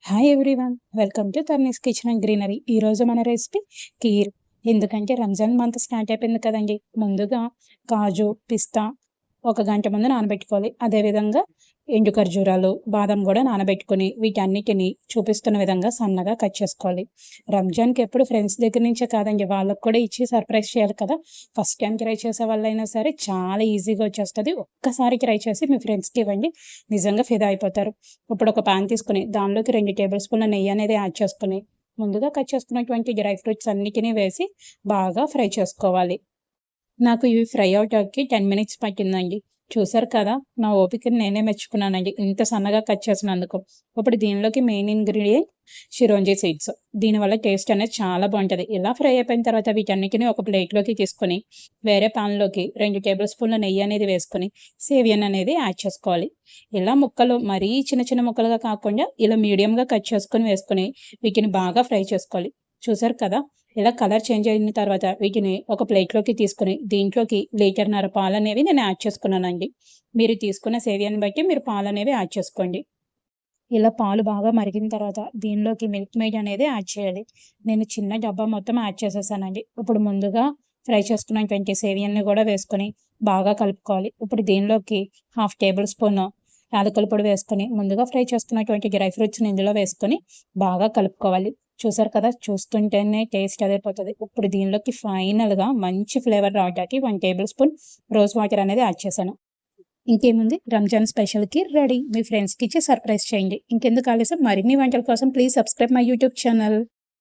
Hi everyone, welcome to Tarni's kitchen and greenery. ఈరోజు మన recipe kheer. ఎందుకంటే రంజాన్ మంత్ స్టార్ట్ అయిపోయింది కదండి. ముందుగా కాజు, పిస్తా ఒక గంట ముందు నానబెట్టుకోవాలి. అదేవిధంగా ఎండు ఖర్జూరాలు, బాదం కూడా నానబెట్టుకుని వీటన్నిటిని చూపిస్తున్న విధంగా సన్నగా కట్ చేసుకోవాలి. రంజాన్కి ఎప్పుడు ఫ్రెండ్స్ దగ్గర నుంచే కాదండి, వాళ్ళకు కూడా ఇచ్చి సర్ప్రైజ్ చేయాలి కదా. ఫస్ట్ టైం ట్రై చేసే వాళ్ళైనా సరే చాలా ఈజీగా వచ్చేస్తుంది. ఒక్కసారి ట్రై చేసి మీ ఫ్రెండ్స్కి ఇవ్వండి, నిజంగా ఫిదా అయిపోతారు. ఇప్పుడు ఒక పాన్ తీసుకుని దానిలోకి 2 టేబుల్ స్పూన్ల నెయ్యి అనేది యాడ్ చేసుకుని ముందుగా కట్ చేసుకున్నటువంటి డ్రై ఫ్రూట్స్ అన్నిటినీ వేసి బాగా ఫ్రై చేసుకోవాలి. నాకు ఇవి ఫ్రై అవటానికి 10 మినిట్స్ పట్టిందండి. చూసారు కదా, నా ఓపికని నేనే మెచ్చుకున్నానండి ఇంత సన్నగా కట్ చేసినందుకు. ఇప్పుడు దీనిలోకి మెయిన్ ఇంగ్రీడియంట్ చిరోంజి సీడ్స్. దీనివల్ల టేస్ట్ అనేది చాలా బాగుంటుంది. ఇలా ఫ్రై అయిపోయిన తర్వాత వీటన్నిటిని ఒక ప్లేట్లోకి తీసుకొని వేరే పాన్లోకి 2 టేబుల్ స్పూన్ల నెయ్యి అనేది వేసుకొని సేవియన్ అనేది యాడ్ చేసుకోవాలి. ఇలా ముక్కలు మరీ చిన్న చిన్న ముక్కలుగా కాకుండా ఇలా మీడియంగా కట్ చేసుకొని వేసుకొని వీటిని బాగా ఫ్రై చేసుకోవాలి. చూసారు కదా, ఇలా కలర్ చేంజ్ అయిన తర్వాత వీటిని ఒక ప్లేట్లోకి తీసుకుని దీంట్లోకి 1.5 లీటర్ పాలు అనేవి నేను యాడ్ చేసుకున్నానండి. మీరు తీసుకున్న సేవియాన్ని బట్టి మీరు పాలు అనేవి యాడ్ చేసుకోండి. ఇలా పాలు బాగా మరిగిన తర్వాత దీనిలోకి మిల్క్ మేడ్ అనేది యాడ్ చేయాలి. నేను చిన్న డబ్బా మొత్తం యాడ్ చేసేసానండి. ఇప్పుడు ముందుగా ఫ్రై చేసుకున్నటువంటి సేవియాన్ని కూడా వేసుకొని బాగా కలుపుకోవాలి. ఇప్పుడు దీనిలోకి 1/2 టేబుల్ స్పూన్ యాలకుల పొడి వేసుకొని ముందుగా ఫ్రై చేసుకున్నటువంటి డ్రై ఫ్రూట్స్ని ఇందులో వేసుకొని బాగా కలుపుకోవాలి. చూసారు కదా, చూస్తుంటేనే టేస్ట్ అదైపోతుంది. ఇప్పుడు దీనిలోకి ఫైనల్గా మంచి ఫ్లేవర్ రావడానికి 1 టేబుల్ స్పూన్ రోజ్ వాటర్ అనేది యాడ్ చేశాను. ఇంకేముంది, రంజాన్ స్పెషల్కి రెడీ. మీ ఫ్రెండ్స్కి ఇచ్చి సర్ప్రైజ్ చేయండి. ఇంకెందుకు ఆలస్యం, మరిన్ని వంటల కోసం please subscribe my YouTube channel.